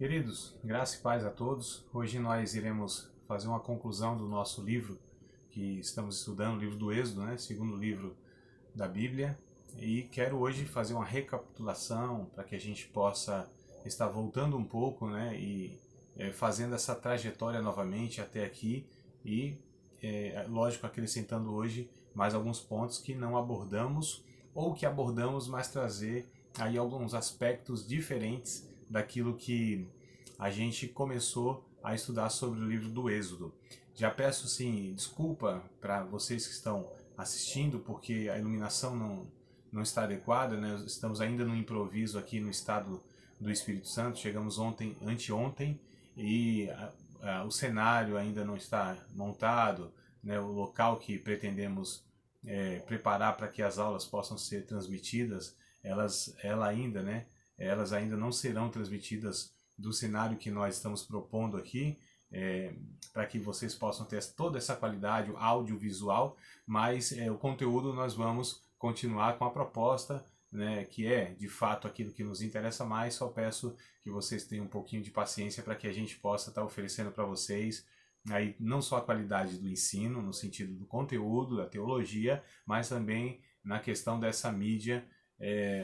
Queridos, graça e paz a todos. Hoje nós iremos fazer uma conclusão do nosso livro que estamos estudando, o livro do Êxodo, né? Segundo livro da Bíblia. E quero hoje fazer uma recapitulação para que a gente possa estar voltando um pouco, né? E fazendo essa trajetória novamente até aqui e, lógico, acrescentando hoje mais alguns pontos que não abordamos ou que abordamos, mas trazer aí alguns aspectos diferentes daquilo que a gente começou a estudar sobre o livro do Êxodo. Já peço sim desculpa para vocês que estão assistindo, porque a iluminação não está adequada, né? Estamos ainda no improviso aqui no estado do Espírito Santo. Chegamos anteontem, e o cenário ainda não está montado, né? O local que pretendemos preparar para que as aulas possam ser transmitidas, elas ainda não serão transmitidas do cenário que nós estamos propondo aqui, para que vocês possam ter toda essa qualidade audiovisual, mas o conteúdo nós vamos continuar com a proposta, né, que é de fato aquilo que nos interessa mais. Só peço que vocês tenham um pouquinho de paciência para que a gente possa estar oferecendo para vocês aí não só a qualidade do ensino, no sentido do conteúdo, da teologia, mas também na questão dessa mídia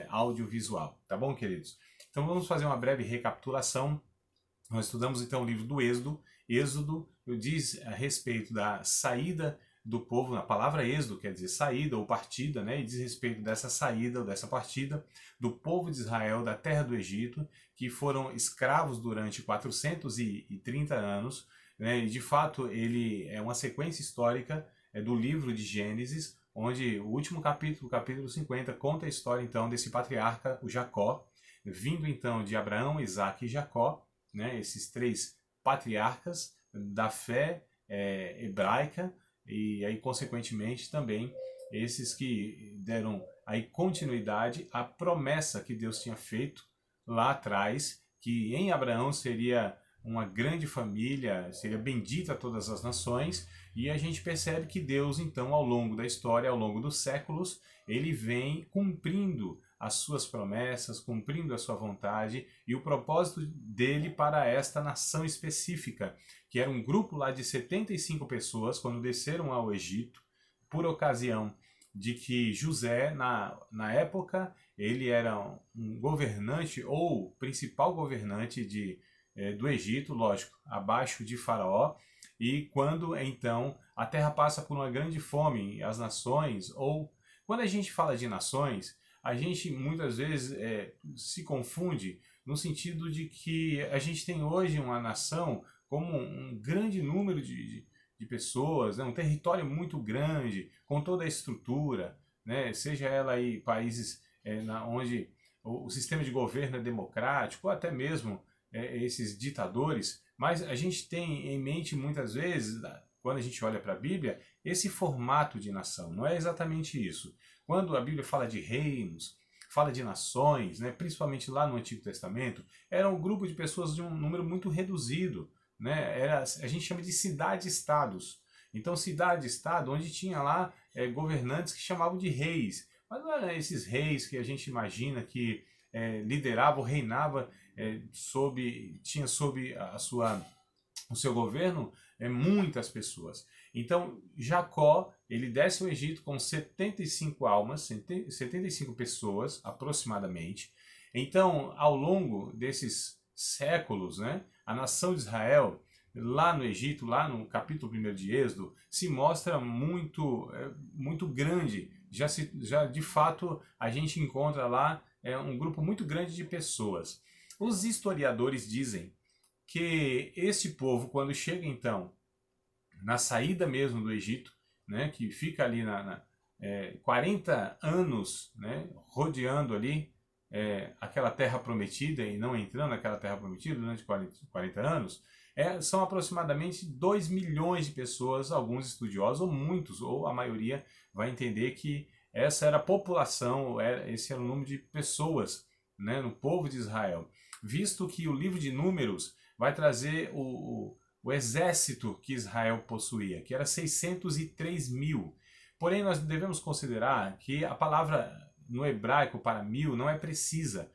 audiovisual. Tá bom, queridos? Então vamos fazer uma breve recapitulação. Nós estudamos então o livro do Êxodo. Êxodo diz a respeito da saída do povo. A palavra êxodo quer dizer saída ou partida, né? E diz respeito dessa saída ou dessa partida do povo de Israel da terra do Egito, que foram escravos durante 430 anos, né? E de fato ele é uma sequência histórica do livro de Gênesis, onde o último capítulo, o capítulo 50, conta a história então desse patriarca, o Jacó, vindo então de Abraão, Isaac e Jacó, né? Esses três patriarcas da fé hebraica, e aí consequentemente também esses que deram aí continuidade à promessa que Deus tinha feito lá atrás, que em Abraão seria uma grande família, seria bendita a todas as nações. E a gente percebe que Deus, então, ao longo da história, ao longo dos séculos, ele vem cumprindo as suas promessas, cumprindo a sua vontade e o propósito dele para esta nação específica, que era um grupo lá de 75 pessoas, quando desceram ao Egito, por ocasião de que José, na época, ele era um governante ou principal governante do Egito, lógico, abaixo de Faraó. E quando então a terra passa por uma grande fome, as nações, ou quando a gente fala de nações, a gente muitas vezes se confunde no sentido de que a gente tem hoje uma nação como um grande número de pessoas, né, um território muito grande, com toda a estrutura, né, seja ela aí países onde o sistema de governo é democrático, ou até mesmo esses ditadores. Mas a gente tem em mente muitas vezes, quando a gente olha para a Bíblia, esse formato de nação. Não é exatamente isso. Quando a Bíblia fala de reinos, fala de nações, né, principalmente lá no Antigo Testamento, era um grupo de pessoas de um número muito reduzido, né? A gente chama de cidade-estados. Então, cidade-estado, onde tinha lá governantes que chamavam de reis. Mas não eram esses reis que a gente imagina que liderava ou reinava, tinha sob o seu governo muitas pessoas. Então Jacó, ele desce ao Egito com 75 almas, 75 pessoas aproximadamente. Então, ao longo desses séculos, né, a nação de Israel, lá no Egito, lá no capítulo 1 de Êxodo, se mostra muito grande. Já de fato a gente encontra lá um grupo muito grande de pessoas. Os historiadores dizem que esse povo, quando chega então na saída mesmo do Egito, né, que fica ali 40 anos, né, rodeando ali aquela terra prometida e não entrando naquela terra prometida durante 40 anos, são aproximadamente 2 milhões de pessoas. Alguns estudiosos, ou muitos, ou a maioria, vai entender que essa era a população, esse era o número de pessoas, né, no povo de Israel. Visto que o livro de Números vai trazer o exército que Israel possuía, que era 603 mil. Porém, nós devemos considerar que a palavra no hebraico para 1000 não é precisa.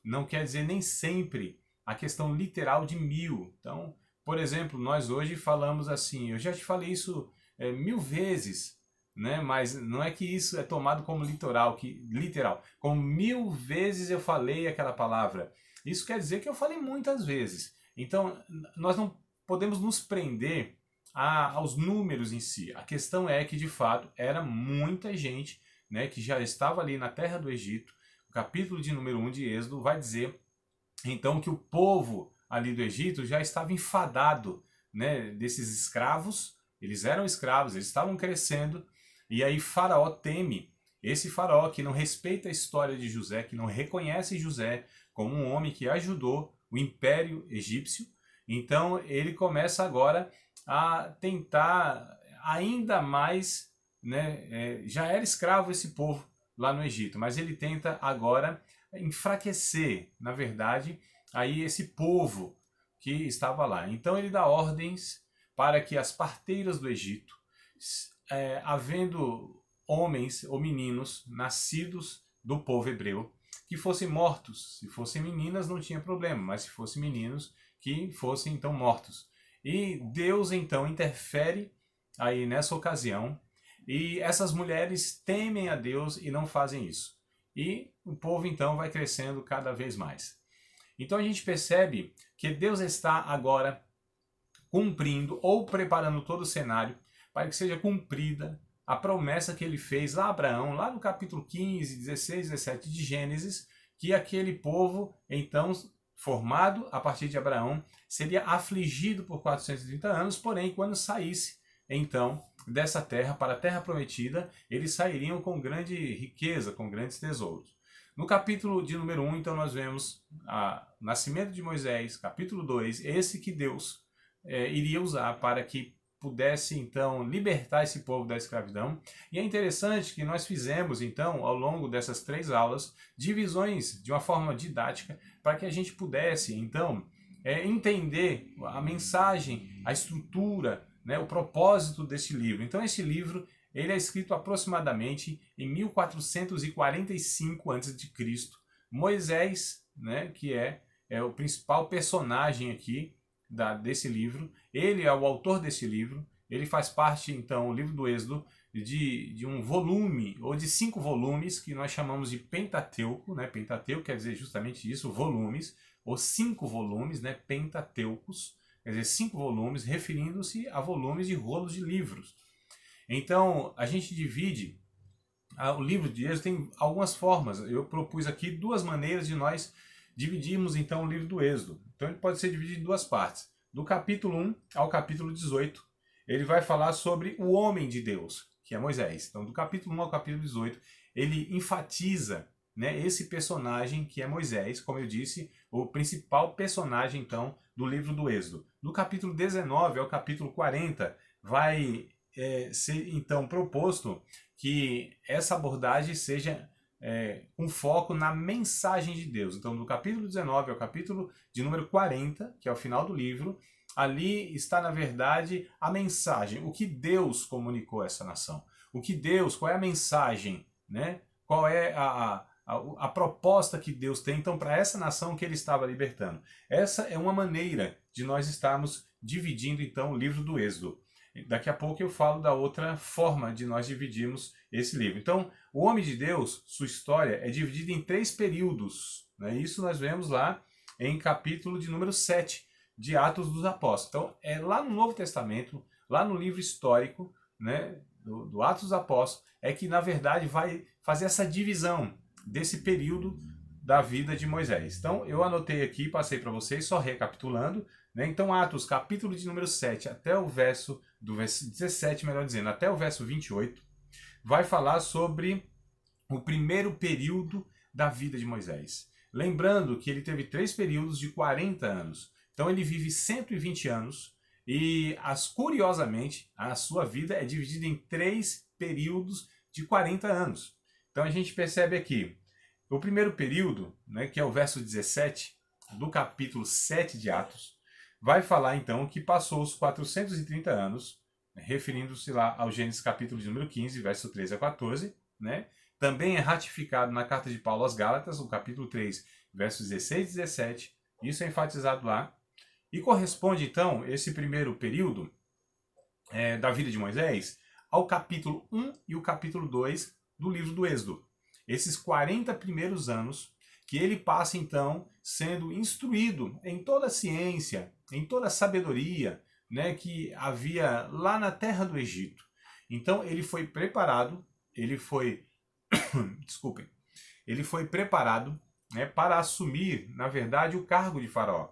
Não quer dizer nem sempre a questão literal de 1000. Então, por exemplo, nós hoje falamos assim, eu já te falei isso 1000 vezes, né? Mas não é que isso é tomado como literal, como 1000 vezes eu falei aquela palavra. Isso quer dizer que eu falei muitas vezes. Então, nós não podemos nos prender aos números em si. A questão é que, de fato, era muita gente, né, que já estava ali na terra do Egito. O capítulo de número 1 de Êxodo vai dizer, então, que o povo ali do Egito já estava enfadado, né, desses escravos. Eles eram escravos, eles estavam crescendo, e aí Faraó teme. Esse Faraó que não respeita a história de José, que não reconhece José como um homem que ajudou o Império Egípcio, então ele começa agora a tentar ainda mais, né, já era escravo esse povo lá no Egito, mas ele tenta agora enfraquecer, na verdade, aí esse povo que estava lá. Então ele dá ordens para que as parteiras do Egito, havendo homens ou meninos nascidos do povo hebreu, que fossem mortos. Se fossem meninas não tinha problema, mas se fossem meninos, que fossem então mortos. E Deus então interfere aí nessa ocasião, e essas mulheres temem a Deus e não fazem isso. E o povo então vai crescendo cada vez mais. Então a gente percebe que Deus está agora cumprindo ou preparando todo o cenário para que seja cumprida a promessa que ele fez lá a Abraão, lá no capítulo 15, 16, 17 de Gênesis, que aquele povo, então, formado a partir de Abraão, seria afligido por 430 anos, porém, quando saísse, então, dessa terra para a terra prometida, eles sairiam com grande riqueza, com grandes tesouros. No capítulo de número 1, então, nós vemos o nascimento de Moisés, capítulo 2, esse que Deus iria usar para que pudesse, então, libertar esse povo da escravidão. E é interessante que nós fizemos, então, ao longo dessas 3 aulas, divisões de uma forma didática para que a gente pudesse, então, entender a mensagem, a estrutura, né, o propósito desse livro. Então, esse livro ele é escrito aproximadamente em 1445 a.C. Moisés, né, que é o principal personagem aqui desse livro, ele é o autor desse livro, ele faz parte, então, o livro do Êxodo, de um volume, ou de 5 volumes, que nós chamamos de Pentateuco, né? Pentateuco quer dizer justamente isso, volumes, ou 5 volumes, né? Pentateucos, quer dizer 5 volumes, referindo-se a volumes de rolos de livros. Então, a gente divide, o livro de Êxodo tem algumas formas, eu propus aqui 2 maneiras de nós dividirmos então o livro do Êxodo. Então ele pode ser dividido em 2 partes. Do capítulo 1 ao capítulo 18, ele vai falar sobre o homem de Deus, que é Moisés. Então do capítulo 1 ao capítulo 18, ele enfatiza, né, esse personagem que é Moisés, como eu disse, o principal personagem então do livro do Êxodo. Do capítulo 19 ao capítulo 40, vai ser então proposto que essa abordagem seja com foco na mensagem de Deus. Então, do capítulo 19 ao capítulo de número 40, que é o final do livro, ali está, na verdade, a mensagem, o que Deus comunicou a essa nação. Qual é a mensagem, né? Qual é a proposta que Deus tem, então, para essa nação que ele estava libertando. Essa é uma maneira de nós estarmos dividindo, então, o livro do Êxodo. Daqui a pouco eu falo da outra forma de nós dividirmos esse livro. Então, o homem de Deus, sua história, é dividida em 3 períodos. Né? Isso nós vemos lá em capítulo de número 7 de Atos dos Apóstolos. Então, é lá no Novo Testamento, lá no livro histórico, né, do Atos dos Apóstolos, é que, na verdade, vai fazer essa divisão desse período da vida de Moisés. Então, eu anotei aqui, passei para vocês, só recapitulando. Né? Então, Atos, capítulo de número 7, até o verso 17, melhor dizendo, até o verso 28, vai falar sobre o primeiro período da vida de Moisés. Lembrando que ele teve 3 períodos de 40 anos. Então, ele vive 120 anos e, curiosamente, a sua vida é dividida em 3 períodos de 40 anos. Então, a gente percebe aqui o primeiro período, né, que é o verso 17 do capítulo 7 de Atos, vai falar então que passou os 430 anos, referindo-se lá ao Gênesis capítulo de número 15, verso 13 a 14, né? Também é ratificado na carta de Paulo aos Gálatas, no capítulo 3, versos 16 e 17, Isso é enfatizado lá. E corresponde, então, esse primeiro período da vida de Moisés ao capítulo 1 e o capítulo 2 do livro do Êxodo. Esses 40 primeiros anos que ele passa, então, sendo instruído em toda a ciência, em toda a sabedoria, né, que havia lá na terra do Egito. Então, ele foi preparado, desculpem, ele foi preparado, né, para assumir, na verdade, o cargo de faraó.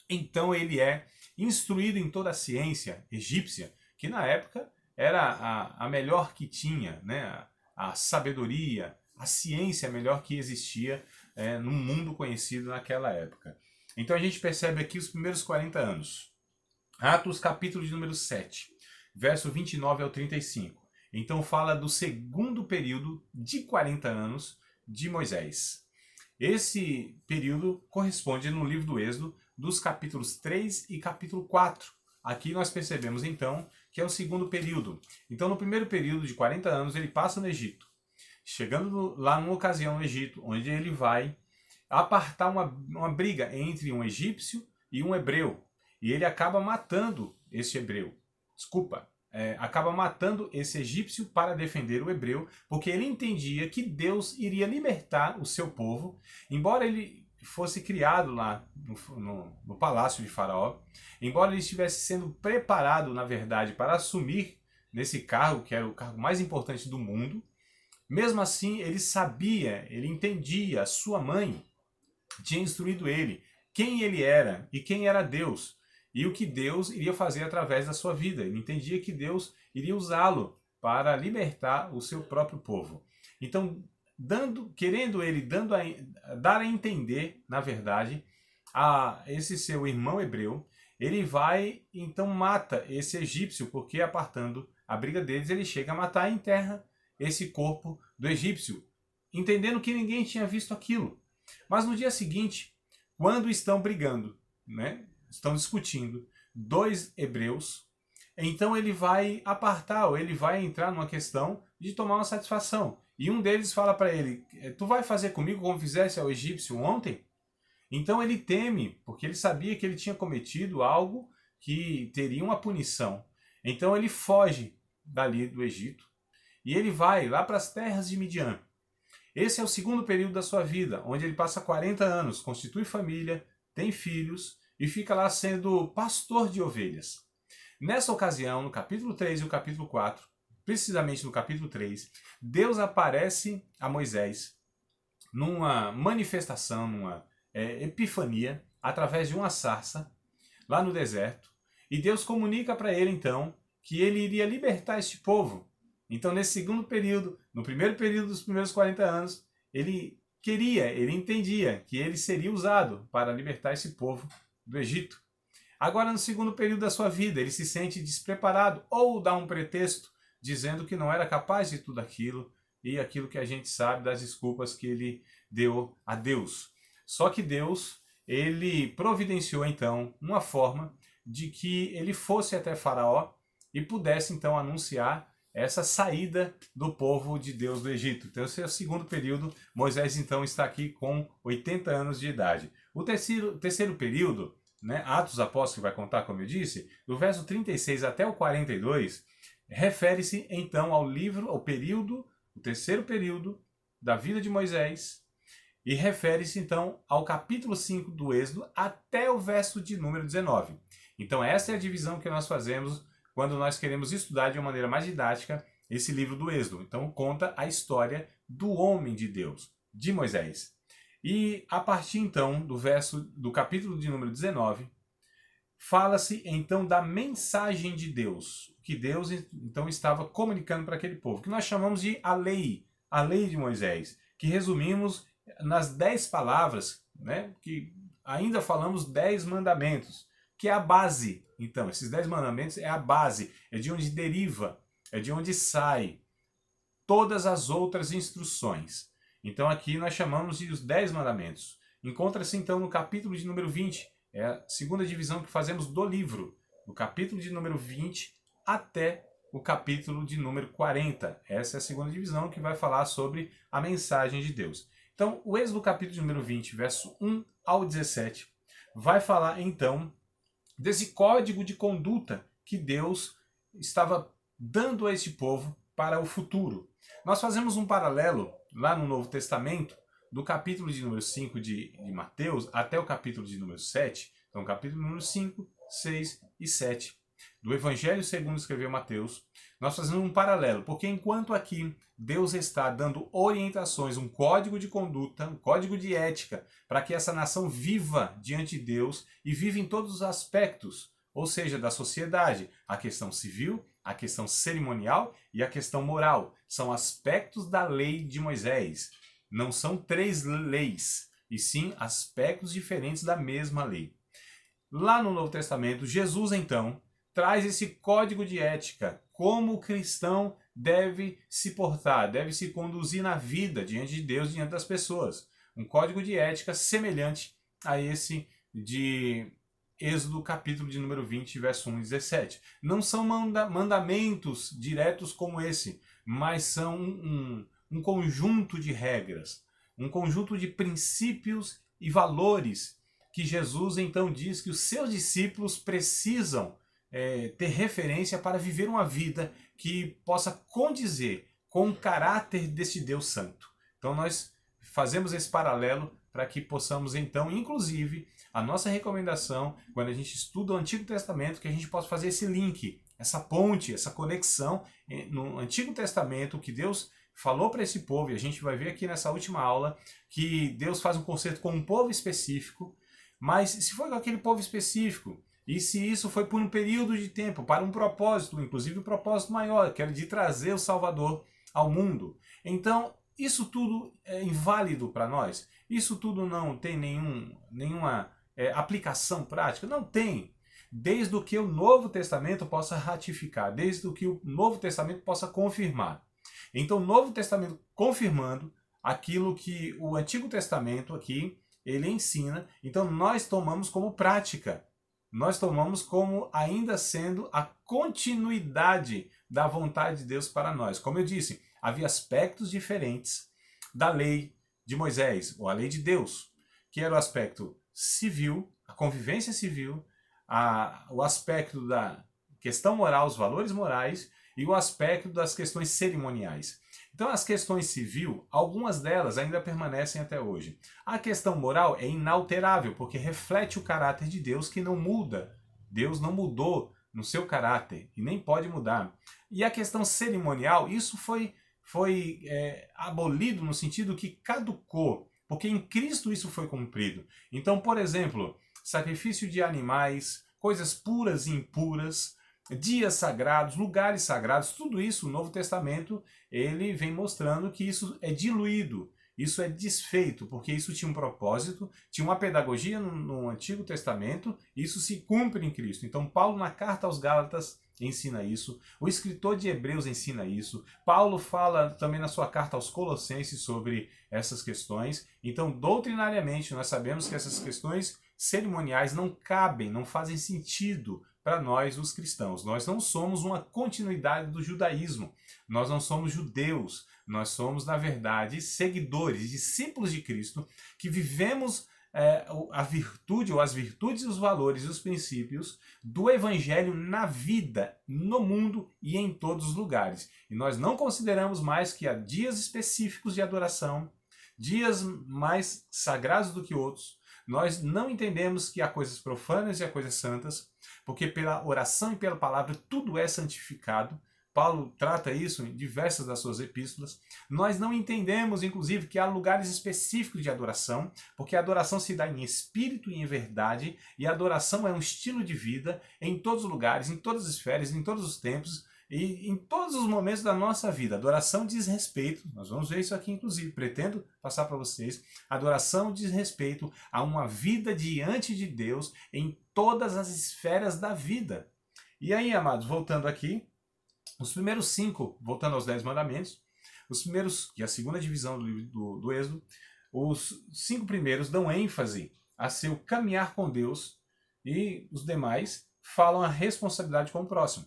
Então ele é instruído em toda a ciência egípcia, que na época era a melhor que tinha, né? A sabedoria, a ciência melhor que existia no mundo conhecido naquela época. Então a gente percebe aqui os primeiros 40 anos. Atos capítulo de número 7, verso 29 ao 35. Então fala do segundo período de 40 anos de Moisés. Esse período corresponde no livro do Êxodo dos capítulos 3 e capítulo 4. Aqui nós percebemos então que é o segundo período. Então no primeiro período de 40 anos ele passa no Egito. Chegando lá numa ocasião no Egito, onde ele vai apartar uma briga entre um egípcio e um hebreu. E ele acaba matando esse hebreu. Acaba matando esse egípcio para defender o hebreu, porque ele entendia que Deus iria libertar o seu povo, embora ele fosse criado lá no palácio de Faraó, embora ele estivesse sendo preparado, na verdade, para assumir nesse cargo, que era o cargo mais importante do mundo, mesmo assim ele sabia, ele entendia, a sua mãe tinha instruído ele quem ele era e quem era Deus. E o que Deus iria fazer através da sua vida. Ele entendia que Deus iria usá-lo para libertar o seu próprio povo. Então, dar a entender, na verdade, a esse seu irmão hebreu, ele vai, então mata esse egípcio, porque apartando a briga deles, ele chega a matar e enterra esse corpo do egípcio, entendendo que ninguém tinha visto aquilo. Mas no dia seguinte, quando estão brigando, né? Estão discutindo, dois hebreus, então ele vai apartar, ou ele vai entrar numa questão de tomar uma satisfação. E um deles fala para ele, tu vai fazer comigo como fizesse ao egípcio ontem? Então ele teme, porque ele sabia que ele tinha cometido algo que teria uma punição. Então ele foge dali do Egito e ele vai lá para as terras de Midian. Esse é o segundo período da sua vida, onde ele passa 40 anos, constitui família, tem filhos, e fica lá sendo pastor de ovelhas. Nessa ocasião, no capítulo 3 e o capítulo 4, precisamente no capítulo 3, Deus aparece a Moisés numa manifestação, numa epifania, através de uma sarça, lá no deserto, e Deus comunica para ele, então, que ele iria libertar este povo. Então, nesse segundo período, no primeiro período dos primeiros 40 anos, ele entendia que ele seria usado para libertar esse povo do Egito. Agora, no segundo período da sua vida, ele se sente despreparado ou dá um pretexto dizendo que não era capaz de tudo aquilo e aquilo que a gente sabe das desculpas que ele deu a Deus. Só que Deus, ele providenciou então uma forma de que ele fosse até Faraó e pudesse então anunciar essa saída do povo de Deus do Egito. Então esse é o segundo período. Moisés então está aqui com 80 anos de idade. O terceiro período, né, Atos dos Apóstolos, que vai contar, como eu disse, do verso 36 até o 42, refere-se então o terceiro período da vida de Moisés, e refere-se então ao capítulo 5 do Êxodo até o verso de número 19. Então essa é a divisão que nós fazemos quando nós queremos estudar de uma maneira mais didática esse livro do Êxodo. Então conta a história do homem de Deus, de Moisés. E a partir então do capítulo de número 19, fala-se então da mensagem de Deus, que Deus então estava comunicando para aquele povo, que nós chamamos de a lei de Moisés, que resumimos nas 10 palavras, né, que ainda falamos 10 mandamentos, que é a base. Então, esses 10 mandamentos é a base, é de onde deriva, é de onde sai todas as outras instruções. Então aqui nós chamamos de os 10 mandamentos. Encontra-se então no capítulo de número 20, é a segunda divisão que fazemos do livro, do capítulo de número 20 até o capítulo de número 40. Essa é a segunda divisão que vai falar sobre a mensagem de Deus. Então, o Êxodo capítulo número 20, verso 1 ao 17, vai falar então desse código de conduta que Deus estava dando a este povo para o futuro. Nós fazemos um paralelo lá no Novo Testamento, do capítulo de número 5 de Mateus até o capítulo de número 7, então capítulo número 5, 6 e 7, do Evangelho segundo escreveu Mateus. Nós fazemos um paralelo, porque enquanto aqui Deus está dando orientações, um código de conduta, um código de ética, para que essa nação viva diante de Deus e viva em todos os aspectos, ou seja, da sociedade, a questão civil, a questão cerimonial e a questão moral. São aspectos da lei de Moisés. Não são 3 leis, e sim aspectos diferentes da mesma lei. Lá no Novo Testamento, Jesus então traz esse código de ética, como o cristão deve se portar, deve se conduzir na vida, diante de Deus, diante das pessoas. Um código de ética semelhante a esse de Êxodo capítulo de número 20, verso 1 e 17. Não são mandamentos diretos como esse, mas são um conjunto de regras, um conjunto de princípios e valores que Jesus então diz que os seus discípulos precisam ter referência para viver uma vida que possa condizer com o caráter deste Deus Santo. Então nós fazemos esse paralelo para que possamos então, inclusive, a nossa recomendação, quando a gente estuda o Antigo Testamento, que a gente possa fazer esse link, essa ponte, essa conexão no Antigo Testamento, que Deus falou para esse povo, e a gente vai ver aqui nessa última aula, que Deus faz um concerto com um povo específico, mas se foi com aquele povo específico, e se isso foi por um período de tempo, para um propósito, inclusive um propósito maior, que era de trazer o Salvador ao mundo. Então, isso tudo é inválido para nós? Isso tudo não tem nenhuma aplicação prática? Não tem. Desde o que o Novo Testamento possa ratificar, desde o que o Novo Testamento possa confirmar. Então, o Novo Testamento confirmando aquilo que o Antigo Testamento aqui, ele ensina, então nós tomamos como prática. Nós tomamos como ainda sendo a continuidade da vontade de Deus para nós. Como eu disse, havia aspectos diferentes da lei de Moisés, ou a lei de Deus, que era o aspecto civil, a convivência civil, o aspecto da questão moral, os valores morais, e o aspecto das questões cerimoniais. Então as questões civil, algumas delas ainda permanecem até hoje. A questão moral é inalterável, porque reflete o caráter de Deus que não muda. Deus não mudou no seu caráter e nem pode mudar. E a questão cerimonial, isso foi abolido no sentido que caducou, porque em Cristo isso foi cumprido. Então, por exemplo, sacrifício de animais, coisas puras e impuras, dias sagrados, lugares sagrados, tudo isso o Novo Testamento ele vem mostrando que isso é diluído, isso é desfeito, porque isso tinha um propósito, tinha uma pedagogia no Antigo Testamento, e isso se cumpre em Cristo. Então Paulo na carta aos Gálatas ensina isso, o escritor de Hebreus ensina isso, Paulo fala também na sua carta aos Colossenses sobre essas questões. Então doutrinariamente nós sabemos que essas questões cerimoniais não cabem, não fazem sentido para nós, os cristãos. Nós não somos uma continuidade do judaísmo. Nós não somos judeus. Nós somos, na verdade, seguidores, discípulos de Cristo, que vivemos a virtude, ou as virtudes, os valores e os princípios do Evangelho na vida, no mundo e em todos os lugares. E nós não consideramos mais que há dias específicos de adoração, dias mais sagrados do que outros. Nós não entendemos que há coisas profanas e há coisas santas, porque pela oração e pela palavra tudo é santificado. Paulo trata isso em diversas das suas epístolas. Nós não entendemos, inclusive, que há lugares específicos de adoração, porque a adoração se dá em espírito e em verdade, e a adoração é um estilo de vida em todos os lugares, em todas as esferas, em todos os tempos, e em todos os momentos da nossa vida. Adoração diz respeito, nós vamos ver isso aqui inclusive, pretendo passar para vocês. Adoração diz respeito a uma vida diante de Deus em todas as esferas da vida. E aí, amados, voltando aqui, os primeiros 5, voltando aos 10 mandamentos, os primeiros, que é a segunda divisão do livro do Êxodo, os 5 primeiros dão ênfase a seu caminhar com Deus, e os demais falam a responsabilidade com o próximo.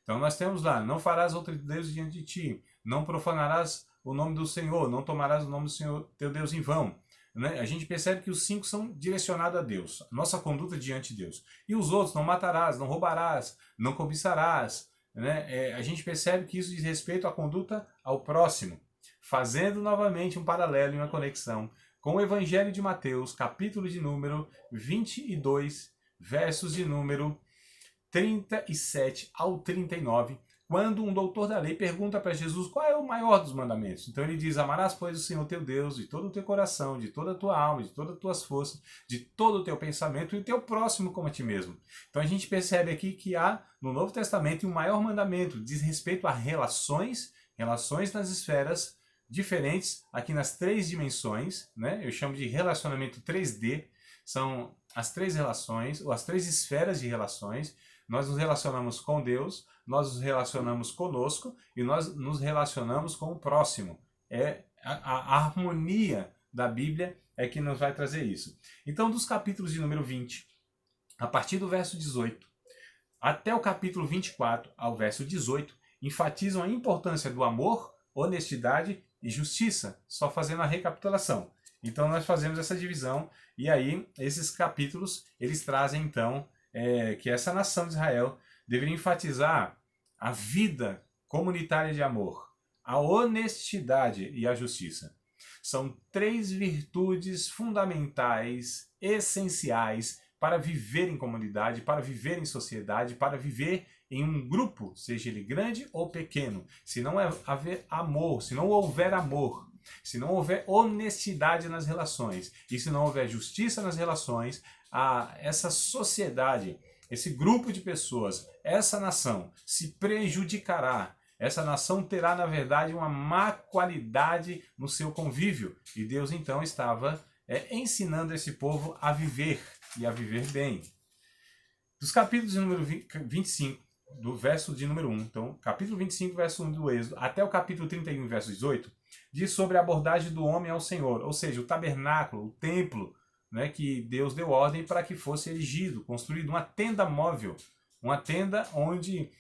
Então nós temos lá, não farás outro Deus diante de ti, não profanarás o nome do Senhor, não tomarás o nome do Senhor teu Deus em vão. Né? A gente percebe que os 5 são direcionados a Deus, nossa conduta diante de Deus. E os outros, não matarás, não roubarás, não cobiçarás. Né? A gente percebe que isso diz respeito à conduta ao próximo, fazendo novamente um paralelo e uma conexão com o Evangelho de Mateus, capítulo de número 22, versos de número 37 ao 39, quando um doutor da lei pergunta para Jesus qual é o maior dos mandamentos. Então ele diz: amarás, pois, o Senhor teu Deus de todo o teu coração, de toda a tua alma, de todas as tuas forças, de todo o teu pensamento e o teu próximo como a ti mesmo. Então a gente percebe aqui que há no Novo Testamento um maior mandamento, diz respeito a relações nas esferas diferentes, aqui nas 3 dimensões, né? Eu chamo de relacionamento 3D, são as 3 relações, ou as 3 esferas de relações. Nós nos relacionamos com Deus, nós nos relacionamos conosco e nós nos relacionamos com o próximo. A harmonia da Bíblia é que nos vai trazer isso. Então, dos capítulos de número 20, a partir do verso 18, até o capítulo 24 ao verso 18, enfatizam a importância do amor, honestidade e justiça, só fazendo a recapitulação. Então, nós fazemos essa divisão e aí esses capítulos, eles trazem então que essa nação de Israel deveria enfatizar a vida comunitária de amor, a honestidade e a justiça. São 3 virtudes fundamentais, essenciais para viver em comunidade, para viver em sociedade, para viver em um grupo, seja ele grande ou pequeno. Se não haver amor, se não houver amor, se não houver honestidade nas relações e se não houver justiça nas relações, essa sociedade, esse grupo de pessoas, essa nação se prejudicará. Essa nação terá, na verdade, uma má qualidade no seu convívio. E Deus, então, estava ensinando esse povo a viver e a viver bem. Dos capítulos de número 25, do verso de número 1, então, capítulo 25, verso 1 do Êxodo, até o capítulo 31, verso 18, diz sobre a abordagem do homem ao Senhor, ou seja, o tabernáculo, o templo, né, que Deus deu ordem para que fosse erigido, construído uma tenda móvel, uma tenda onde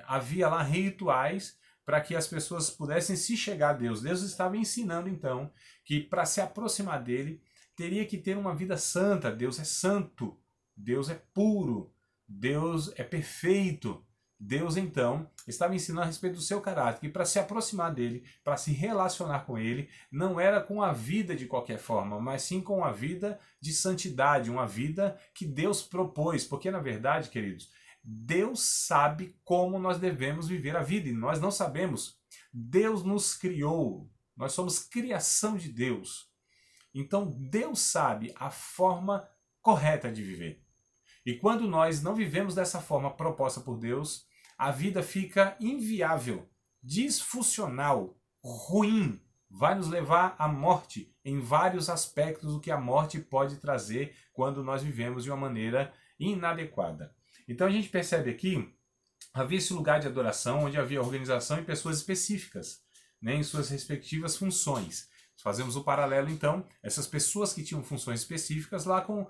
havia lá rituais para que as pessoas pudessem se chegar a Deus. Deus estava ensinando então que para se aproximar dele teria que ter uma vida santa. Deus é santo, Deus é puro, Deus é perfeito. Deus, então, estava ensinando a respeito do seu caráter, que para se aproximar dele, para se relacionar com ele, não era com a vida de qualquer forma, mas sim com a vida de santidade, uma vida que Deus propôs. Porque, na verdade, queridos, Deus sabe como nós devemos viver a vida e nós não sabemos. Deus nos criou, nós somos criação de Deus. Então, Deus sabe a forma correta de viver. E quando nós não vivemos dessa forma proposta por Deus, a vida fica inviável, disfuncional, ruim, vai nos levar à morte em vários aspectos do que a morte pode trazer quando nós vivemos de uma maneira inadequada. Então a gente percebe aqui, havia esse lugar de adoração onde havia organização e pessoas específicas, né, em suas respectivas funções. Fazemos o paralelo, então, essas pessoas que tinham funções específicas lá com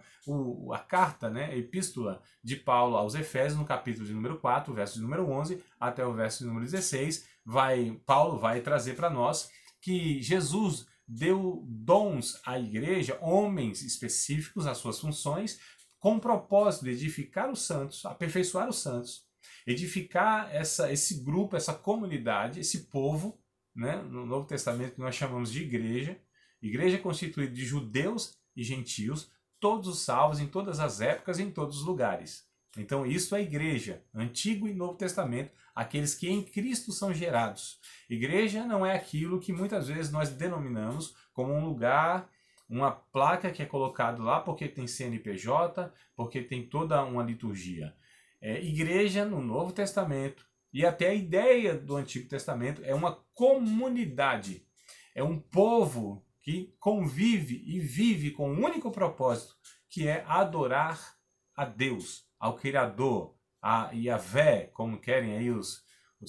a carta, né, a epístola de Paulo aos Efésios, no capítulo de número 4, verso de número 11, até o verso de número 16, Paulo vai trazer para nós que Jesus deu dons à igreja, homens específicos às suas funções, com o propósito de edificar os santos, aperfeiçoar os santos, edificar esse grupo, essa comunidade, esse povo, né, no Novo Testamento que nós chamamos de igreja constituída de judeus e gentios, todos os salvos em todas as épocas e em todos os lugares. Então isso é igreja, Antigo e Novo Testamento, aqueles que em Cristo são gerados. Igreja não é aquilo que muitas vezes nós denominamos como um lugar, uma placa que é colocado lá porque tem CNPJ, porque tem toda uma liturgia. Igreja no Novo Testamento, e até a ideia do Antigo Testamento, é uma comunidade, é um povo que convive e vive com um único propósito, que é adorar a Deus, ao Criador, a Yahvé, como querem aí os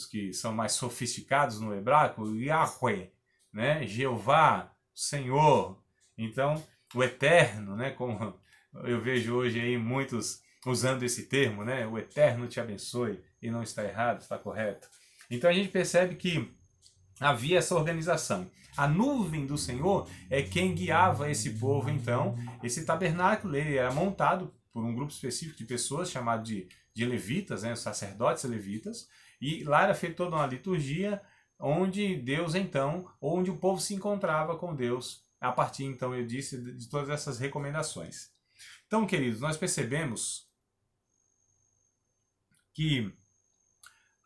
que são mais sofisticados no hebraico, Yahweh, né? Jeová, Senhor. Então, o Eterno, né? Como eu vejo hoje aí muitos usando esse termo, né? O Eterno te abençoe, e não está errado, está correto. Então a gente percebe que havia essa organização. A nuvem do Senhor é quem guiava esse povo, então. Esse tabernáculo ele era montado por um grupo específico de pessoas, chamado de levitas, né, os sacerdotes levitas, e lá era feita toda uma liturgia, onde Deus, então, onde o povo se encontrava com Deus, a partir, então, eu disse, de todas essas recomendações. Então, queridos, nós percebemos que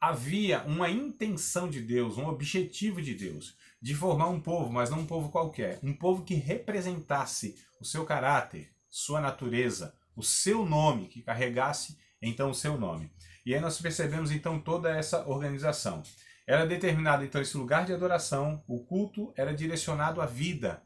havia uma intenção de Deus, um objetivo de Deus, de formar um povo, mas não um povo qualquer, um povo que representasse o seu caráter, sua natureza, o seu nome, que carregasse então o seu nome. E aí nós percebemos então toda essa organização. Era determinado então esse lugar de adoração, o culto era direcionado à vida.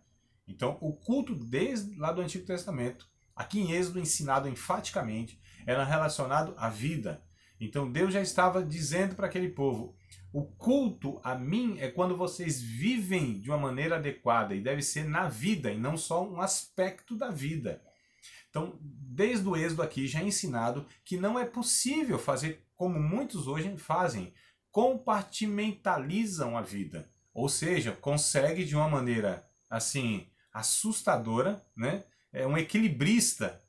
Então o culto desde lá do Antigo Testamento, aqui em Êxodo ensinado enfaticamente, era relacionado à vida. Então Deus já estava dizendo para aquele povo, o culto a mim é quando vocês vivem de uma maneira adequada e deve ser na vida e não só um aspecto da vida. Então, desde o Êxodo aqui já é ensinado que não é possível fazer como muitos hoje fazem, compartimentalizam a vida. Ou seja, consegue de uma maneira assim assustadora, né? É um equilibrista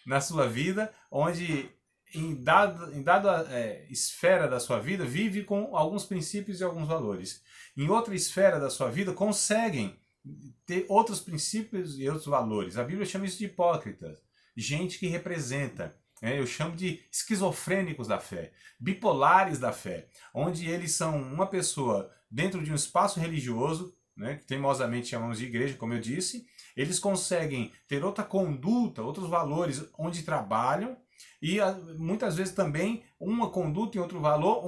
na sua vida, onde em dada esfera da sua vida vive com alguns princípios e alguns valores. Em outra esfera da sua vida conseguem ter outros princípios e outros valores. A Bíblia chama isso de hipócritas, gente que representa. Eu chamo de esquizofrênicos da fé, bipolares da fé, onde eles são uma pessoa dentro de um espaço religioso, né, que teimosamente chamamos de igreja, como eu disse, eles conseguem ter outra conduta, outros valores onde trabalham, e muitas vezes também uma conduta e outro valor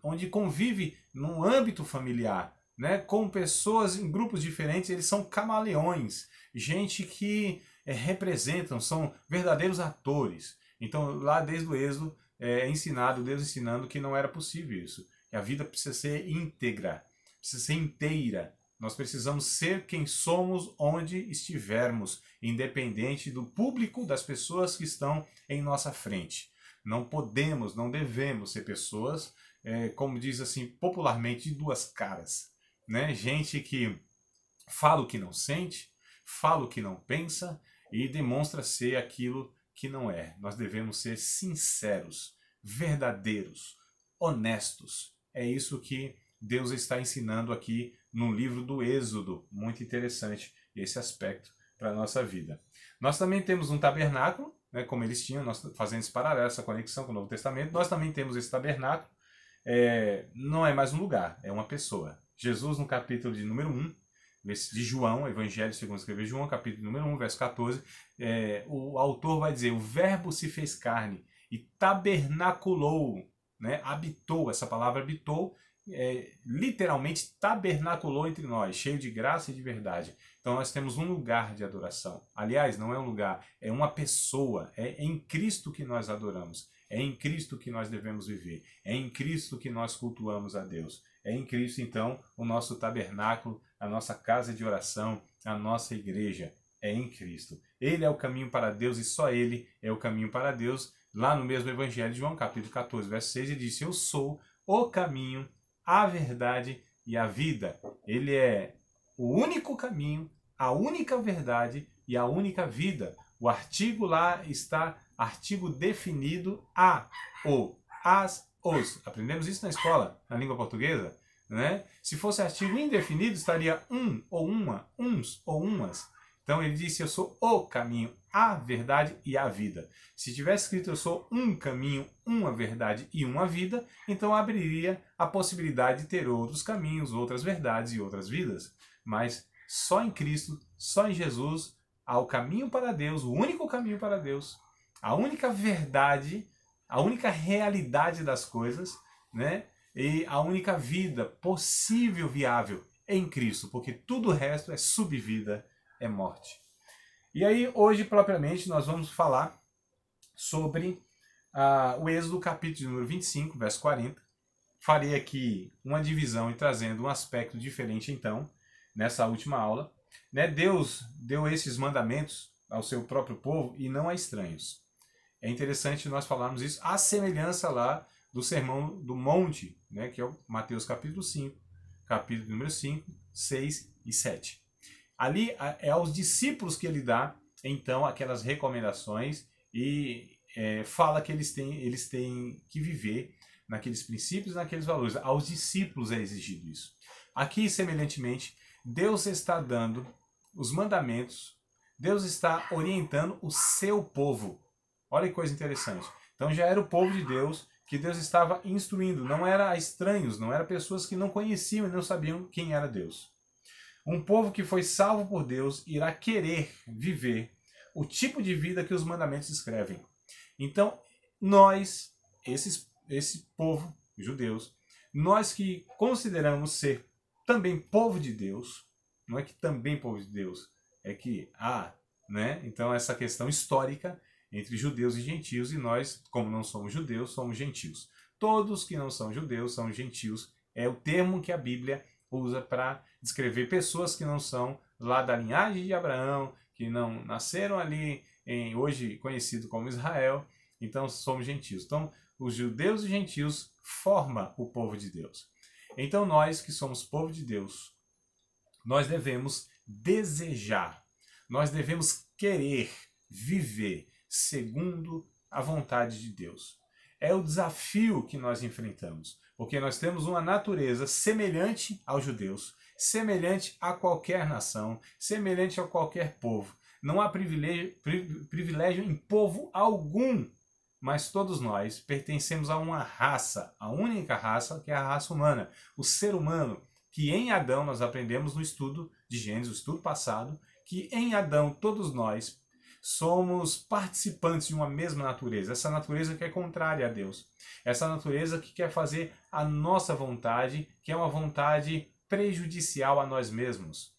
onde convive num âmbito familiar, né, com pessoas em grupos diferentes. Eles são camaleões, gente que representam, são verdadeiros atores. Então lá desde o Êxodo ensinado, Deus ensinando que não era possível isso, que a vida precisa ser íntegra, precisa ser inteira. Nós precisamos ser quem somos onde estivermos, independente do público, das pessoas que estão em nossa frente. Não podemos, não devemos ser pessoas, como diz assim popularmente, de duas caras. Né? Gente que fala o que não sente, fala o que não pensa e demonstra ser aquilo que não é. Nós devemos ser sinceros, verdadeiros, honestos. É isso que Deus está ensinando aqui no livro do Êxodo. Muito interessante esse aspecto para a nossa vida. Nós também temos um tabernáculo, né, como eles tinham, nós fazendo esse paralelo, essa conexão com o Novo Testamento. Nós também temos esse tabernáculo. Não é mais um lugar, é uma pessoa. Jesus, no capítulo de número 1, de João, Evangelho segundo escreveu João, capítulo número 1, verso 14, o autor vai dizer, o verbo se fez carne e tabernaculou, né, habitou, essa palavra habitou, literalmente tabernaculou entre nós, cheio de graça e de verdade. Então nós temos um lugar de adoração. Aliás, não é um lugar, é uma pessoa. É em Cristo que nós adoramos. É em Cristo que nós devemos viver. É em Cristo que nós cultuamos a Deus. É em Cristo, então, o nosso tabernáculo, a nossa casa de oração, a nossa igreja. É em Cristo. Ele é o caminho para Deus e só Ele é o caminho para Deus. Lá no mesmo Evangelho de João, capítulo 14, verso 6, ele disse, eu sou o caminho, a verdade e a vida. Ele é o único caminho, a única verdade e a única vida. O artigo lá está, artigo definido a, o, as, os. Aprendemos isso na escola, na língua portuguesa, né? Se fosse artigo indefinido, estaria um ou uma, uns ou umas. Então ele disse, eu sou o caminho, a verdade e a vida. Se tivesse escrito eu sou um caminho, uma verdade e uma vida, então abriria a possibilidade de ter outros caminhos, outras verdades e outras vidas. Mas só em Cristo, só em Jesus, há o caminho para Deus, o único caminho para Deus, a única verdade, a única realidade das coisas, né? E a única vida possível, viável em Cristo, porque tudo o resto é subvida, é morte. E aí, hoje, propriamente, nós vamos falar sobre o Êxodo, capítulo número 25, verso 40. Farei aqui uma divisão e trazendo um aspecto diferente, então, nessa última aula. Né? Deus deu esses mandamentos ao seu próprio povo e não a estranhos. É interessante nós falarmos isso, à semelhança lá do Sermão do Monte, né? Que é o Mateus capítulo 5, capítulo número 5, 6 e 7. Ali é aos discípulos que ele dá, então, aquelas recomendações e fala que eles têm que viver naqueles princípios, naqueles valores. Aos discípulos é exigido isso. Aqui, semelhantemente, Deus está dando os mandamentos, Deus está orientando o seu povo. Olha que coisa interessante. Então já era o povo de Deus que Deus estava instruindo. Não era estranhos, não era pessoas que não conheciam e não sabiam quem era Deus. Um povo que foi salvo por Deus irá querer viver o tipo de vida que os mandamentos descrevem. Então, nós, esse povo, judeus, nós que consideramos ser também povo de Deus, não é que também povo de Deus, é que né? Então essa questão histórica entre judeus e gentios, e nós, como não somos judeus, somos gentios. Todos que não são judeus são gentios, é o termo que a Bíblia usa para descrever pessoas que não são lá da linhagem de Abraão, que não nasceram ali em hoje conhecido como Israel, então somos gentios. Então, os judeus e gentios formam o povo de Deus. Então nós que somos povo de Deus, nós devemos desejar, nós devemos querer viver segundo a vontade de Deus. É o desafio que nós enfrentamos, porque nós temos uma natureza semelhante aos judeus, semelhante a qualquer nação, semelhante a qualquer povo. Não há privilégio em povo algum, mas todos nós pertencemos a uma raça, a única raça que é a raça humana, o ser humano, que em Adão nós aprendemos no estudo de Gênesis, o estudo passado, que em Adão todos nós somos participantes de uma mesma natureza, essa natureza que é contrária a Deus, essa natureza que quer fazer a nossa vontade, que é uma vontade prejudicial a nós mesmos,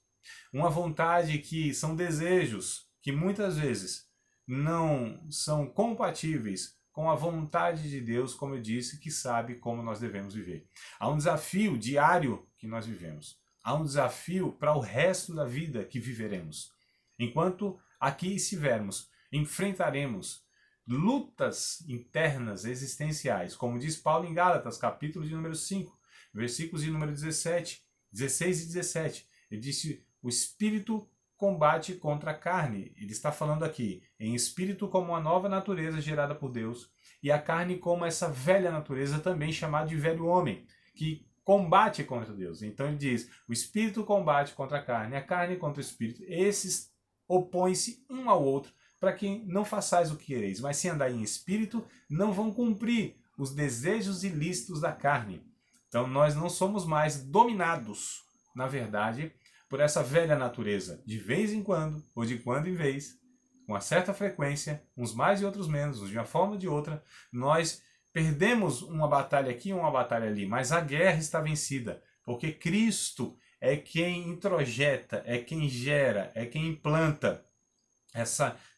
uma vontade que são desejos que muitas vezes não são compatíveis com a vontade de Deus, como eu disse, que sabe como nós devemos viver. Há um desafio diário que nós vivemos, há um desafio para o resto da vida que viveremos. Enquanto aqui estivermos, enfrentaremos lutas internas existenciais, como diz Paulo em Gálatas, capítulo de número 5, versículos de número 16 e 17. Ele disse, o espírito combate contra a carne. Ele está falando aqui em espírito como uma nova natureza gerada por Deus, e a carne como essa velha natureza também chamada de velho homem, que combate contra Deus. Então ele diz, o espírito combate contra a carne contra o espírito. Esses opõem-se um ao outro, para que não façais o que quereis, mas se andar em espírito, não vão cumprir os desejos ilícitos da carne. Então nós não somos mais dominados, na verdade, por essa velha natureza. De vez em quando, ou de quando em vez, com uma certa frequência, uns mais e outros menos, de uma forma ou de outra, nós perdemos uma batalha aqui e uma batalha ali, mas a guerra está vencida, porque Cristo é quem introjeta, é quem gera, é quem implanta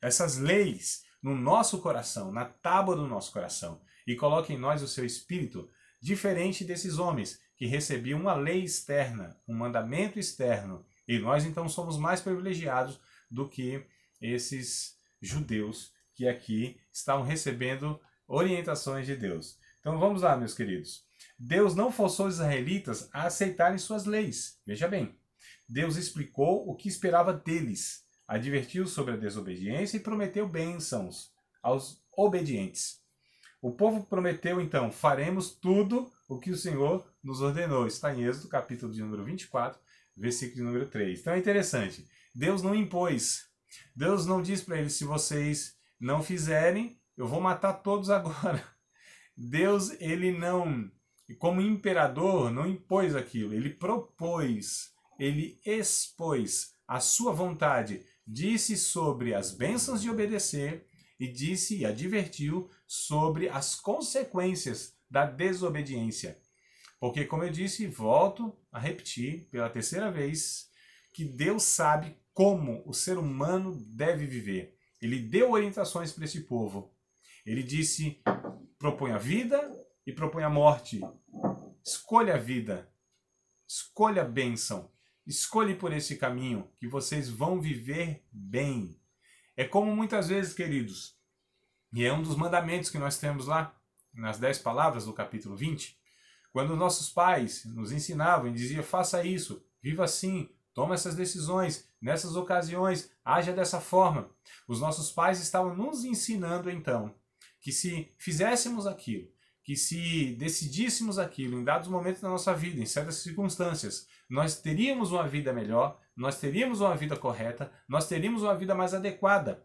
essas leis no nosso coração, na tábua do nosso coração, e coloca em nós o seu espírito, diferente desses homens que recebiam uma lei externa, um mandamento externo, e nós então somos mais privilegiados do que esses judeus que aqui estavam recebendo orientações de Deus. Então vamos lá, meus queridos. Deus não forçou os israelitas a aceitarem suas leis. Veja bem, Deus explicou o que esperava deles, advertiu sobre a desobediência e prometeu bênçãos aos obedientes. O povo prometeu, então, faremos tudo o que o Senhor nos ordenou. Está em Êxodo, capítulo de número 24, versículo de número 3. Então é interessante. Deus não impôs. Deus não diz para eles, se vocês não fizerem, eu vou matar todos agora. Deus, ele não, como imperador, não impôs aquilo. Ele propôs, ele expôs a sua vontade. Disse sobre as bênçãos de obedecer e disse e advertiu sobre as consequências da desobediência. Porque, como eu disse, volto a repetir pela terceira vez, que Deus sabe como o ser humano deve viver. Ele deu orientações para esse povo. Ele disse, propõe a vida e propõe a morte. Escolha a vida, escolha a bênção, escolhe por esse caminho que vocês vão viver bem. É como muitas vezes, queridos, e é um dos mandamentos que nós temos lá, nas 10 palavras do capítulo 20, Quando nossos pais nos ensinavam e diziam, faça isso, viva assim, toma essas decisões, nessas ocasiões, haja dessa forma. Os nossos pais estavam nos ensinando então que se fizéssemos aquilo, que se decidíssemos aquilo em dados momentos da nossa vida, em certas circunstâncias, nós teríamos uma vida melhor, nós teríamos uma vida correta, nós teríamos uma vida mais adequada.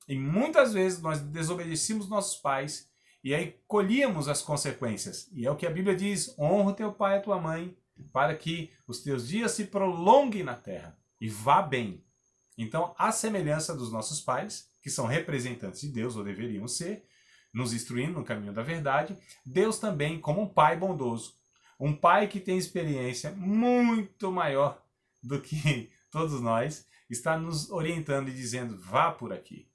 E muitas vezes nós desobedecíamos nossos pais e aí colhíamos as consequências. E é o que a Bíblia diz, honra o teu pai e a tua mãe, para que os teus dias se prolonguem na terra e vá bem. Então, a semelhança dos nossos pais, que são representantes de Deus, ou deveriam ser, nos instruindo no caminho da verdade, Deus também, como um pai bondoso, um pai que tem experiência muito maior do que todos nós, está nos orientando e dizendo, vá por aqui.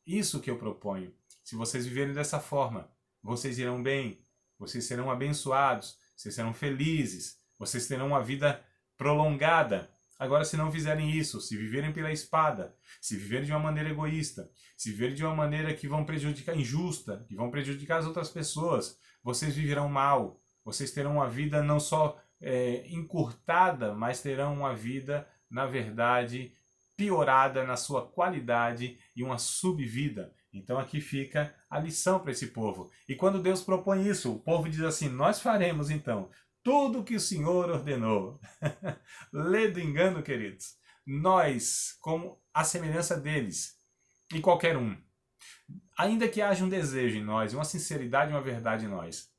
Isso que eu proponho. Se vocês viverem dessa forma, vocês irão bem, vocês serão abençoados, vocês serão felizes, vocês terão uma vida prolongada. Agora, se não fizerem isso, se viverem pela espada, se viverem de uma maneira egoísta, se viverem de uma maneira que vão prejudicar, injusta, que vão prejudicar as outras pessoas, vocês viverão mal. Vocês terão uma vida não só encurtada, mas terão uma vida, na verdade, piorada na sua qualidade e uma subvida. Então aqui fica a lição para esse povo. E quando Deus propõe isso, o povo diz assim, nós faremos então tudo que o Senhor ordenou. Lê do engano, queridos. Nós, como a semelhança deles, e qualquer um, ainda que haja um desejo em nós, uma sinceridade e uma verdade em nós,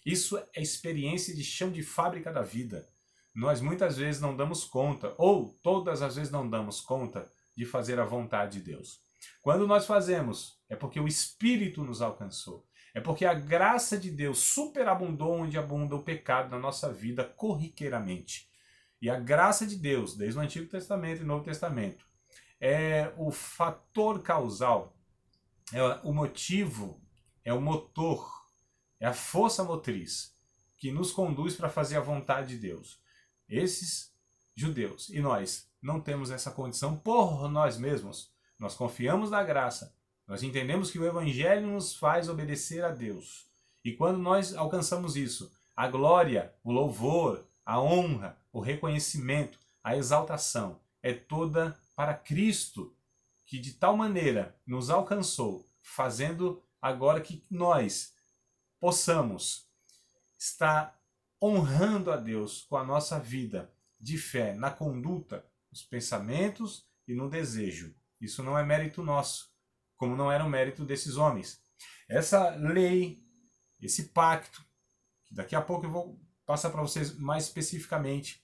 isso é experiência de chão de fábrica da vida. Nós muitas vezes não damos conta, ou todas as vezes não damos conta de fazer a vontade de Deus. Quando nós fazemos, é porque o Espírito nos alcançou. É porque a graça de Deus superabundou onde abunda o pecado na nossa vida corriqueiramente. E a graça de Deus, desde o Antigo Testamento e Novo Testamento, é o fator causal, é o motivo, é o motor, é a força motriz que nos conduz para fazer a vontade de Deus. Esses judeus e nós não temos essa condição por nós mesmos. Nós confiamos na graça. Nós entendemos que o Evangelho nos faz obedecer a Deus. E quando nós alcançamos isso, a glória, o louvor, a honra, o reconhecimento, a exaltação é toda para Cristo, que de tal maneira nos alcançou, fazendo agora que nós possamos estar honrando a Deus com a nossa vida de fé, na conduta, nos pensamentos e no desejo. Isso não é mérito nosso, como não era o mérito desses homens. Essa lei, esse pacto, que daqui a pouco eu vou passar para vocês mais especificamente,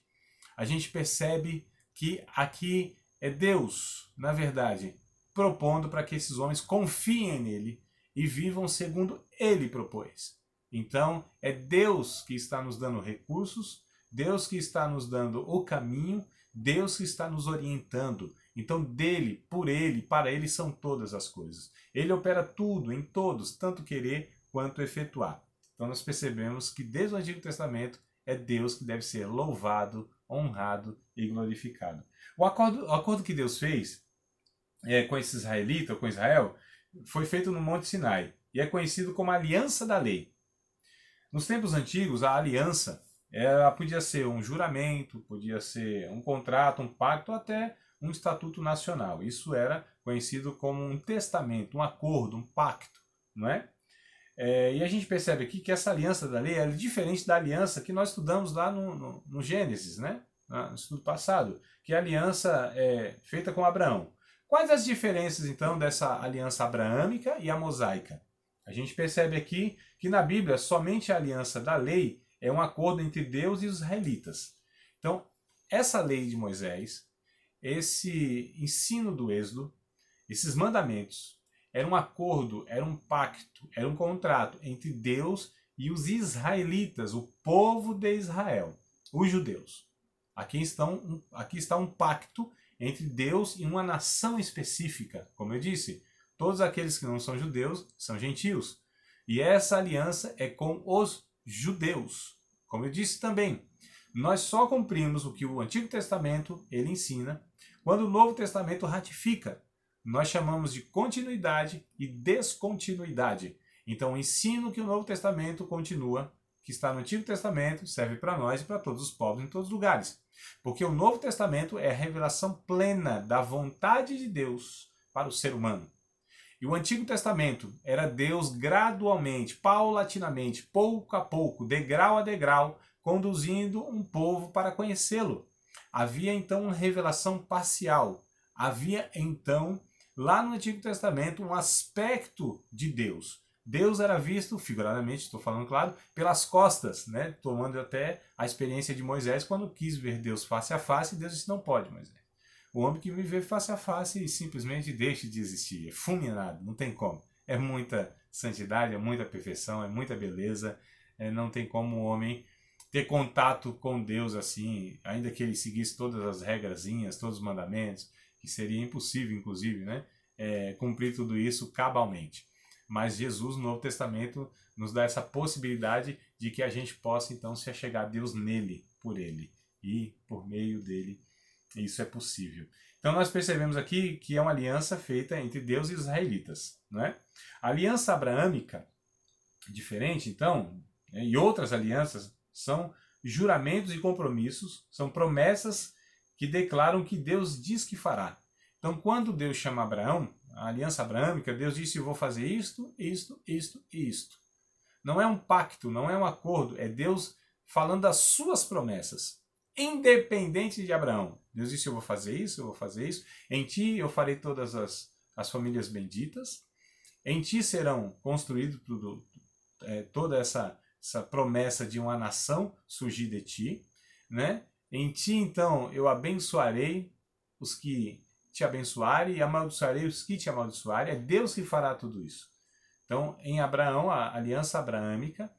a gente percebe que aqui é Deus, na verdade, propondo para que esses homens confiem nele e vivam segundo ele propôs. Então, é Deus que está nos dando recursos, Deus que está nos dando o caminho, Deus que está nos orientando. Então, dele, por ele, para ele são todas as coisas. Ele opera tudo, em todos, tanto querer quanto efetuar. Então, nós percebemos que desde o Antigo Testamento é Deus que deve ser louvado, honrado e glorificado. O acordo que Deus fez com esse israelita, com Israel, foi feito no Monte Sinai e é conhecido como a Aliança da Lei. Nos tempos antigos, a aliança podia ser um juramento, podia ser um contrato, um pacto, ou até um estatuto nacional. Isso era conhecido como um testamento, um acordo, um pacto, não é? E a gente percebe aqui que essa aliança da lei é diferente da aliança que nós estudamos lá no Gênesis, né? No estudo passado, que é a aliança feita com Abraão. Quais as diferenças, então, dessa aliança abraâmica e a mosaica? A gente percebe aqui que na Bíblia somente a aliança da lei é um acordo entre Deus e os israelitas. Então, essa lei de Moisés, esse ensino do Êxodo, esses mandamentos, era um acordo, era um pacto, era um contrato entre Deus e os israelitas, o povo de Israel, os judeus. Aqui está um pacto entre Deus e uma nação específica. Como eu disse, todos aqueles que não são judeus são gentios. E essa aliança é com os judeus. Como eu disse também, nós só cumprimos o que o Antigo Testamento ele ensina quando o Novo Testamento ratifica. Nós chamamos de continuidade e descontinuidade. Então, o ensino que o Novo Testamento continua, que está no Antigo Testamento serve para nós e para todos os povos em todos os lugares. Porque o Novo Testamento é a revelação plena da vontade de Deus para o ser humano. E o Antigo Testamento era Deus gradualmente, paulatinamente, pouco a pouco, degrau a degrau, conduzindo um povo para conhecê-lo. Havia então uma revelação parcial. Havia então, lá no Antigo Testamento, um aspecto de Deus. Deus era visto, figuradamente, estou falando claro, pelas costas, né? Tomando até a experiência de Moisés, quando quis ver Deus face a face, Deus disse, não pode, Moisés. O homem que me vê face a face simplesmente deixa de existir, é fulminado, não tem como. É muita santidade, é muita perfeição, é muita beleza, não tem como o homem ter contato com Deus assim, ainda que ele seguisse todas as regrazinhas, todos os mandamentos, que seria impossível, inclusive, né? Cumprir tudo isso cabalmente. Mas Jesus, no Novo Testamento, nos dá essa possibilidade de que a gente possa, então, se achegar a Deus nele, por ele. E, por meio dele, isso é possível. Então, nós percebemos aqui que é uma aliança feita entre Deus e os israelitas. Não é? A aliança abraâmica, diferente, então, e outras alianças, são juramentos e compromissos, são promessas que declaram que Deus diz que fará. Então, quando Deus chama Abraão, a aliança abraâmica, Deus disse, eu vou fazer isto, isto, isto e isto. Não é um pacto, não é um acordo, é Deus falando das suas promessas, independente de Abraão. Deus disse, eu vou fazer isso, eu vou fazer isso. Em ti eu farei todas as famílias benditas. Em ti serão construídos toda essa promessa de uma nação surgir de ti. Né? Em ti, então, eu abençoarei os que te abençoarem e amaldiçoarei os que te amaldiçoarem. É Deus que fará tudo isso. Então, em Abraão, a aliança abraâmica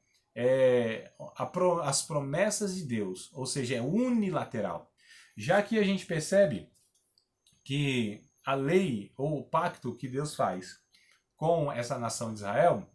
as promessas de Deus, ou seja, é unilateral. Já que a gente percebe que a lei ou o pacto que Deus faz com essa nação de Israel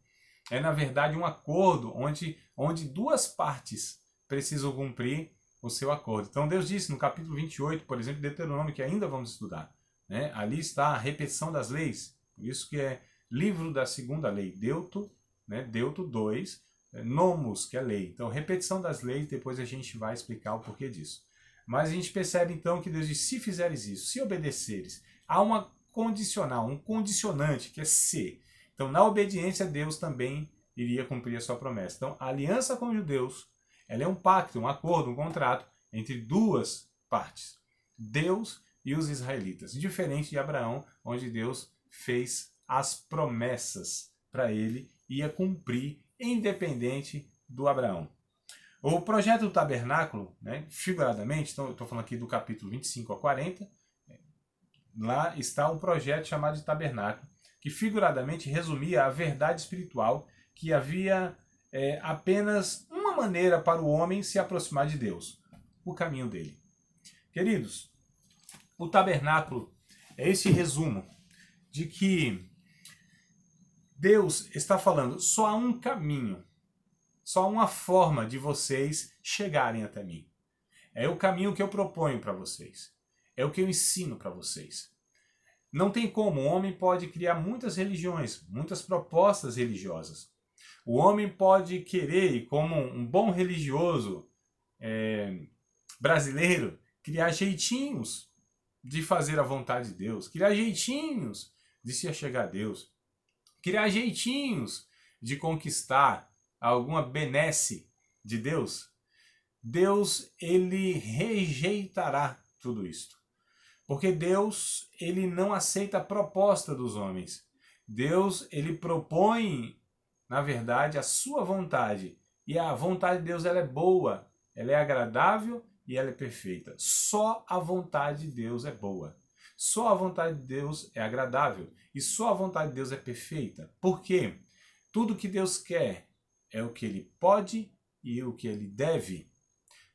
é, na verdade, um acordo onde duas partes precisam cumprir o seu acordo. Então, Deus disse no capítulo 28, por exemplo, de Deuteronômio, que ainda vamos estudar, né? Ali está a repetição das leis, por isso que é livro da segunda lei, Deuto, né? Deuto 2, Nomos, que é lei. Então, repetição das leis, depois a gente vai explicar o porquê disso. Mas a gente percebe então que Deus diz, se fizeres isso, se obedeceres, há uma condicional, um condicionante, que é se. Então, na obediência, Deus também iria cumprir a sua promessa. Então, a aliança com os judeus, ela é um pacto, um acordo, um contrato entre duas partes, Deus e os israelitas. Diferente de Abraão, onde Deus fez as promessas para ele, ia cumprir independente do Abraão. O projeto do tabernáculo, né, figuradamente, então eu estou falando aqui do capítulo 25 a 40, lá está um projeto chamado de tabernáculo, que figuradamente resumia a verdade espiritual que havia apenas uma maneira para o homem se aproximar de Deus, o caminho dele. Queridos, o tabernáculo é esse resumo de que Deus está falando, só há um caminho, só há uma forma de vocês chegarem até mim. É o caminho que eu proponho para vocês. É o que eu ensino para vocês. Não tem como, o homem pode criar muitas religiões, muitas propostas religiosas. O homem pode querer, como um bom religioso brasileiro, criar jeitinhos de fazer a vontade de Deus, criar jeitinhos de se achegar a Deus, criar jeitinhos de conquistar alguma benesse de Deus. Deus, ele rejeitará tudo isto. Porque Deus, ele não aceita a proposta dos homens. Deus, ele propõe, na verdade, a sua vontade. E a vontade de Deus, ela é boa, ela é agradável e ela é perfeita. Só a vontade de Deus é boa. Só a vontade de Deus é agradável. E só a vontade de Deus é perfeita. Por quê? Tudo que Deus quer é o que ele pode e o que ele deve.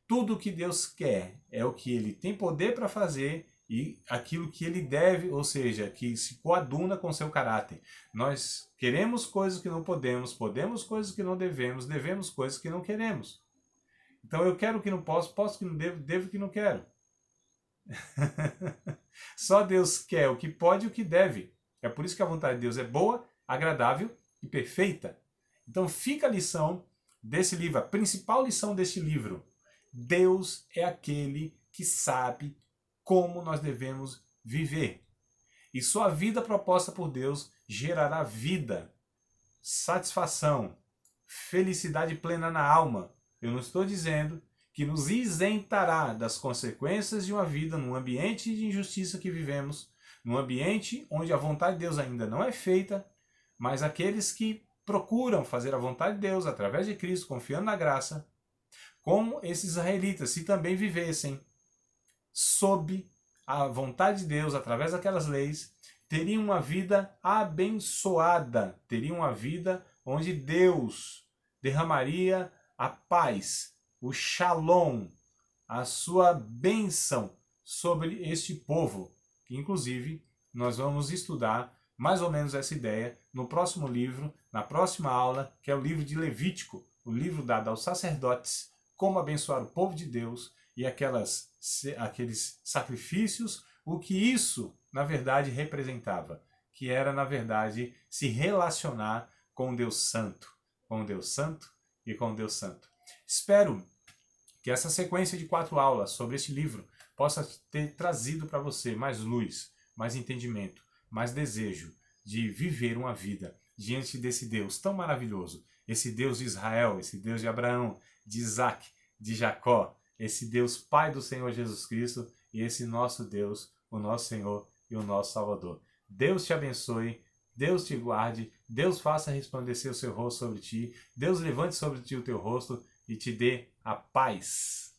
Tudo que Deus quer é o que ele tem poder para fazer e aquilo que ele deve, ou seja, que se coaduna com seu caráter. Nós queremos coisas que não podemos, podemos coisas que não devemos, devemos coisas que não queremos. Então eu quero o que não posso, posso o que não devo, devo o que não quero. Só Deus quer o que pode e o que deve. É por isso que a vontade de Deus é boa, agradável e perfeita. Então fica a lição desse livro, a principal lição deste livro: Deus é aquele que sabe como nós devemos viver. E sua vida proposta por Deus gerará vida, satisfação, felicidade plena na alma. Eu não estou dizendo que nos isentará das consequências de uma vida num ambiente de injustiça que vivemos, num ambiente onde a vontade de Deus ainda não é feita, mas aqueles que procuram fazer a vontade de Deus através de Cristo, confiando na graça, como esses israelitas, se também vivessem sob a vontade de Deus através daquelas leis, teriam uma vida abençoada, teriam uma vida onde Deus derramaria a paz, o shalom, a sua bênção sobre este povo, que inclusive nós vamos estudar mais ou menos essa ideia no próximo livro, na próxima aula, que é o livro de Levítico, o livro dado aos sacerdotes, como abençoar o povo de Deus e aqueles sacrifícios, o que isso, na verdade, representava, que era, na verdade, se relacionar com Deus Santo, com Deus Santo e com Deus Santo. Espero que essa sequência de 4 aulas sobre este livro possa ter trazido para você mais luz, mais entendimento, mais desejo de viver uma vida diante desse Deus tão maravilhoso, esse Deus de Israel, esse Deus de Abraão, de Isaac, de Jacó, esse Deus Pai do Senhor Jesus Cristo e esse nosso Deus, o nosso Senhor e o nosso Salvador. Deus te abençoe, Deus te guarde, Deus faça resplandecer o seu rosto sobre ti, Deus levante sobre ti o teu rosto e te dê a paz.